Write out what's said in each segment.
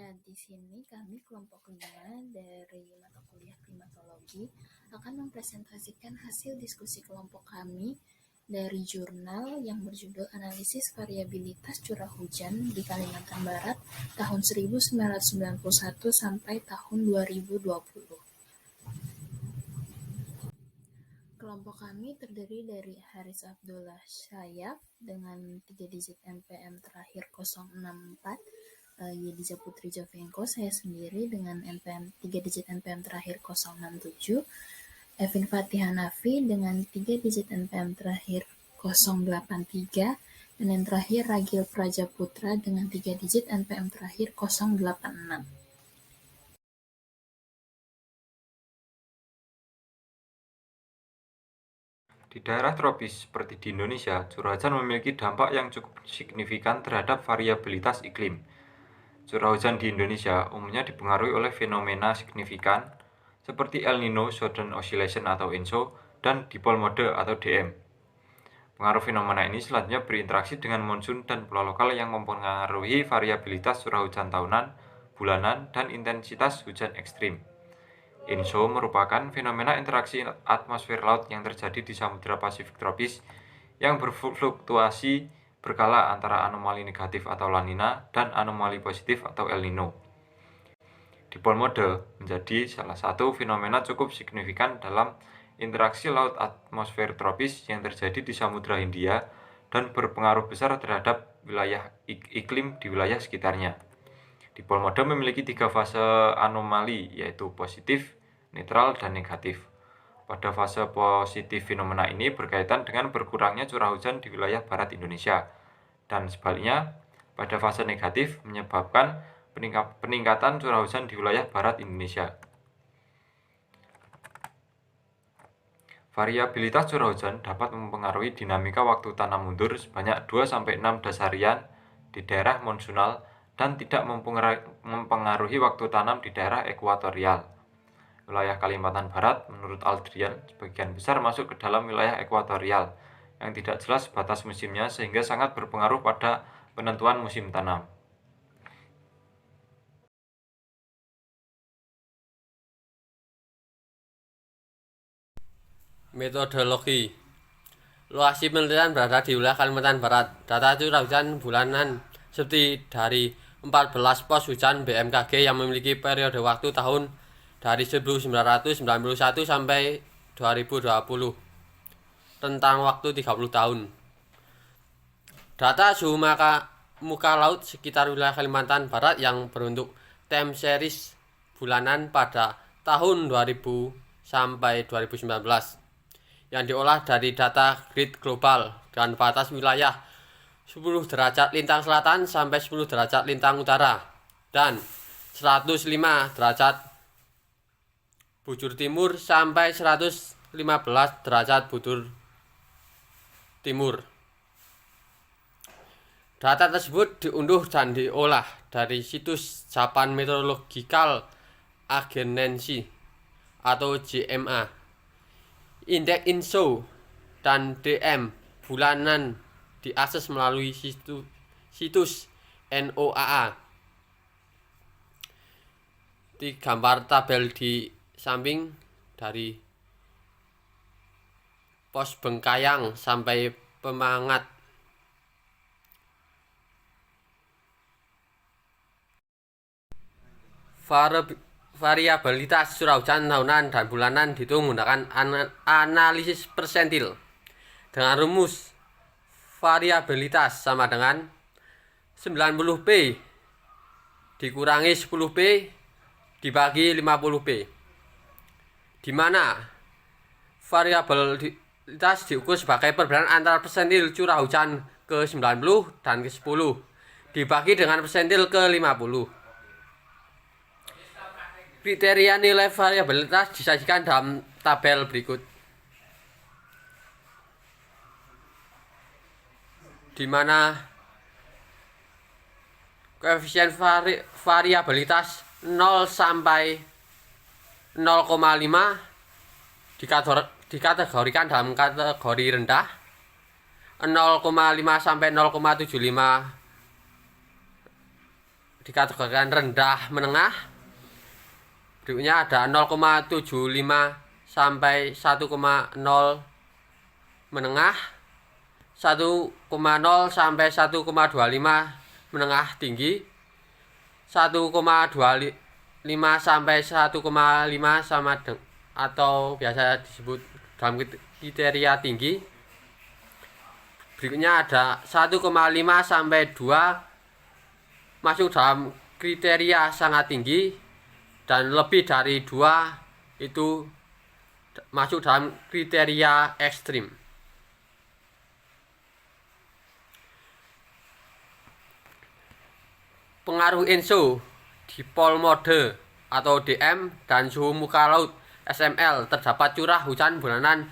di sini kami kelompok 5 dari mata kuliah klimatologi akan mempresentasikan hasil diskusi kelompok kami dari jurnal yang berjudul Analisis Variabilitas Curah Hujan di Kalimantan Barat tahun 1991 sampai tahun 2020. Kelompok kami terdiri dari Haris Abdullah Syayab dengan 3 digit NPM terakhir 064, Yediza Putri Javenko, saya sendiri dengan NPM 3 digit NPM terakhir 067, Evin Fatih Hanafi dengan 3 digit NPM terakhir 083, dan yang terakhir Ragil Prajaputra dengan 3 digit NPM terakhir 086. Di daerah tropis seperti di Indonesia, curah hujan memiliki dampak yang cukup signifikan terhadap variabilitas iklim. Curah hujan di Indonesia umumnya dipengaruhi oleh fenomena signifikan seperti El Nino, Southern Oscillation atau ENSO, dan dipole mode atau DM. Pengaruh fenomena ini selanjutnya berinteraksi dengan monsun dan pulau lokal yang mempengaruhi variabilitas curah hujan tahunan, bulanan, dan intensitas hujan ekstrim. ENSO merupakan fenomena interaksi atmosfer laut yang terjadi di Samudra Pasifik tropis yang berfluktuasi berkala antara anomali negatif atau La Nina dan anomali positif atau El Nino. Dipole mode menjadi salah satu fenomena cukup signifikan dalam interaksi laut atmosfer tropis yang terjadi di Samudra Hindia dan berpengaruh besar terhadap wilayah iklim di wilayah sekitarnya. Dipole mode memiliki 3 fase anomali, yaitu positif, netral, dan negatif. Pada fase positif fenomena ini berkaitan dengan berkurangnya curah hujan di wilayah barat Indonesia, dan sebaliknya pada fase negatif menyebabkan peningkatan curah hujan di wilayah barat Indonesia. Variabilitas curah hujan dapat mempengaruhi dinamika waktu tanam mundur sebanyak 2-6 dasarian di daerah monsunal dan tidak mempengaruhi waktu tanam di daerah ekuatorial. Wilayah Kalimantan Barat, menurut Aldrian, sebagian besar masuk ke dalam wilayah ekuatorial yang tidak jelas batas musimnya sehingga sangat berpengaruh pada penentuan musim tanam. Metodologi. Lokasi penelitian berada di wilayah Kalimantan Barat. Data curah hujan bulanan seperti dari 14 pos hujan BMKG yang memiliki periode waktu tahun dari 1991 sampai 2020. Rentang waktu 30 tahun. Data suhu muka laut sekitar wilayah Kalimantan Barat yang berbentuk time series bulanan pada tahun 2000 sampai 2019 yang diolah dari data grid global dan batas wilayah 10 derajat lintang selatan sampai 10 derajat lintang utara dan 105 derajat bujur timur sampai 115 derajat bujur timur. Data tersebut diunduh dan diolah dari situs Japan Meteorological Agency atau JMA. Indeks ENSO dan DM bulanan diakses melalui situs NOAA. Di gambar tabel di samping dari pos Bengkayang sampai Pemangat. Variabilitas curah hujan tahunan dan bulanan dihitung menggunakan analisis persentil dengan rumus variabilitas sama dengan 90P dikurangi 10P dibagi 50P, di mana variabilitas diukur sebagai perbedaan antara persentil curah hujan ke 90 dan ke 10 dibagi dengan persentil ke 50. Kriteria nilai variabilitas disajikan dalam tabel berikut, di mana koefisien variabilitas 0 sampai 0,5 dikategorikan dalam kategori rendah, 0,5 sampai 0,75 dikategorikan rendah menengah. Berikutnya ada 0,75 sampai 1,0 menengah, 1,0 sampai 1,25 menengah tinggi, 1,25 sampai 1,5 sama atau biasa disebut dalam kriteria tinggi. Berikutnya ada 1,5 sampai 2 masuk dalam kriteria sangat tinggi, dan lebih dari 2 itu masuk dalam kriteria ekstrim. Pengaruh ENSO, dipol mode atau DM, dan suhu muka laut SML. Terdapat curah hujan bulanan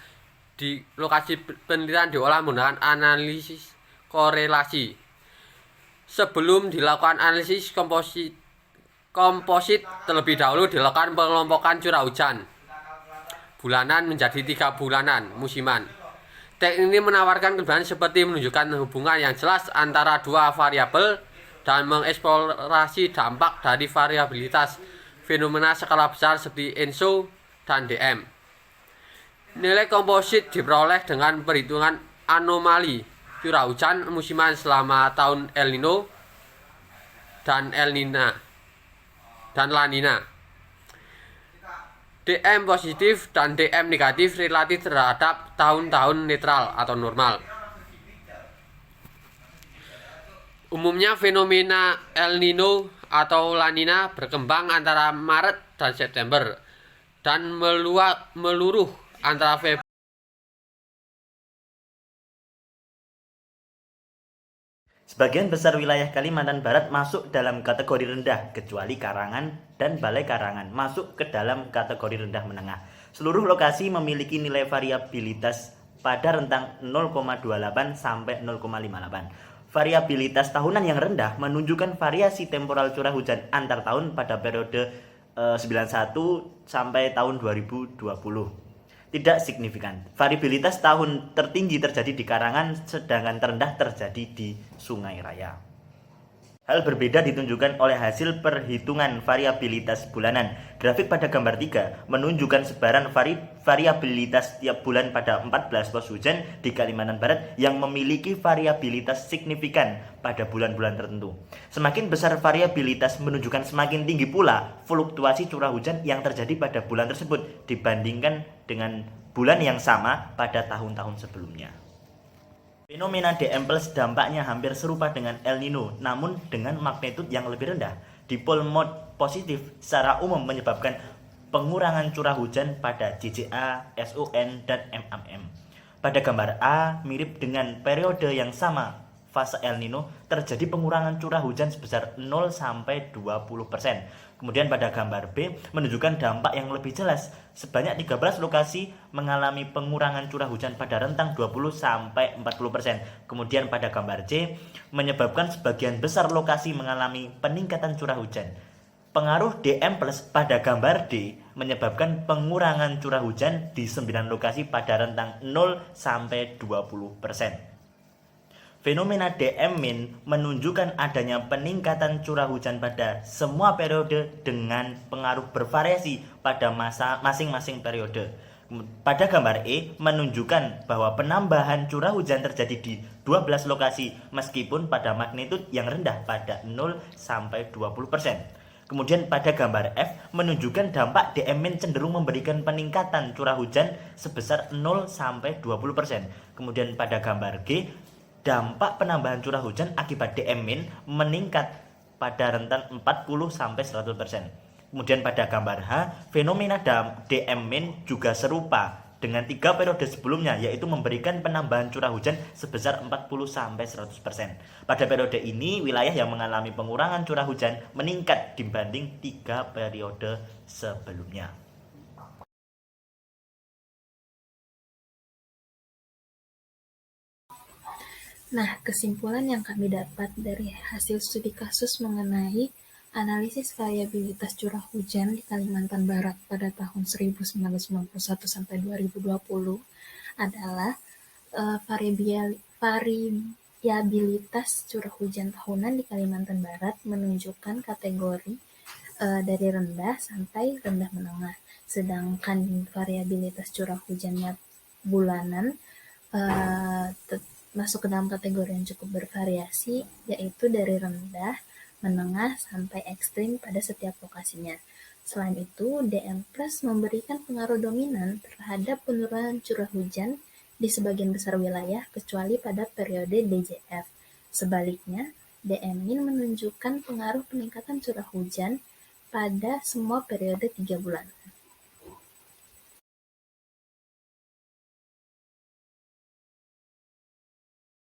di lokasi penelitian diolah menggunakan analisis korelasi. Sebelum dilakukan analisis komposit terlebih dahulu dilakukan pengelompokan curah hujan bulanan menjadi 3 bulanan musiman. Teknik ini menawarkan kelebihan seperti menunjukkan hubungan yang jelas antara dua variabel dan mengeksplorasi dampak dari variabilitas fenomena skala besar seperti ENSO dan DM. Nilai komposit diperoleh dengan perhitungan anomali curah hujan musiman selama tahun El Nino dan La Nina. DM positif dan DM negatif relatif terhadap tahun-tahun netral atau normal. Umumnya fenomena El Nino atau La Nina berkembang antara Maret dan September dan meluruh antara Februari. Sebagian besar wilayah Kalimantan Barat masuk dalam kategori rendah, kecuali Karangan dan Balai Karangan masuk ke dalam kategori rendah menengah. Seluruh lokasi memiliki nilai variabilitas pada rentang 0,28 sampai 0,58. Variabilitas tahunan yang rendah menunjukkan variasi temporal curah hujan antar tahun pada periode 91 sampai tahun 2020. Tidak signifikan. Variabilitas tahun tertinggi terjadi di Karangan, sedangkan terendah terjadi di Sungai Raya. Hal berbeda ditunjukkan oleh hasil perhitungan variabilitas bulanan. Grafik pada gambar 3 menunjukkan sebaran variabilitas tiap bulan pada 14 pos hujan di Kalimantan Barat yang memiliki variabilitas signifikan pada bulan-bulan tertentu. Semakin besar variabilitas menunjukkan semakin tinggi pula fluktuasi curah hujan yang terjadi pada bulan tersebut dibandingkan dengan bulan yang sama pada tahun-tahun sebelumnya. Fenomena DM plus dampaknya hampir serupa dengan El Nino, namun dengan magnitud yang lebih rendah. Dipol mode positif secara umum menyebabkan pengurangan curah hujan pada JJA, SON, dan MMM. Pada gambar A, mirip dengan periode yang sama fase El Nino, terjadi pengurangan curah hujan sebesar 0-20%. Kemudian pada gambar B menunjukkan dampak yang lebih jelas. Sebanyak 13 lokasi mengalami pengurangan curah hujan pada rentang 20-40%. Kemudian pada gambar C menyebabkan sebagian besar lokasi mengalami peningkatan curah hujan. Pengaruh DM plus pada gambar D menyebabkan pengurangan curah hujan di 9 lokasi pada rentang 0-20%. Fenomena DM min menunjukkan adanya peningkatan curah hujan pada semua periode dengan pengaruh bervariasi pada masa masing-masing periode. Pada gambar E menunjukkan bahwa penambahan curah hujan terjadi di 12 lokasi meskipun pada magnitud yang rendah pada 0-20%. Kemudian pada gambar F menunjukkan dampak DM min cenderung memberikan peningkatan curah hujan sebesar 0-20%. Kemudian pada gambar G dampak penambahan curah hujan akibat DM min meningkat pada rentan 40-100%. Kemudian pada gambar H, fenomena DM min juga serupa dengan 3 periode sebelumnya, yaitu memberikan penambahan curah hujan sebesar 40-100%. Pada periode ini, wilayah yang mengalami pengurangan curah hujan meningkat dibanding 3 periode sebelumnya. Nah, kesimpulan yang kami dapat dari hasil studi kasus mengenai analisis variabilitas curah hujan di Kalimantan Barat pada tahun 1991 sampai 2020 adalah variabilitas curah hujan tahunan di Kalimantan Barat menunjukkan kategori dari rendah sampai rendah menengah. Sedangkan variabilitas curah hujannya bulanan masuk ke dalam kategori yang cukup bervariasi, yaitu dari rendah, menengah, sampai ekstrim pada setiap lokasinya. Selain itu, DM Plus memberikan pengaruh dominan terhadap penurunan curah hujan di sebagian besar wilayah kecuali pada periode DJF. Sebaliknya, DM-Min menunjukkan pengaruh peningkatan curah hujan pada semua periode 3 bulan.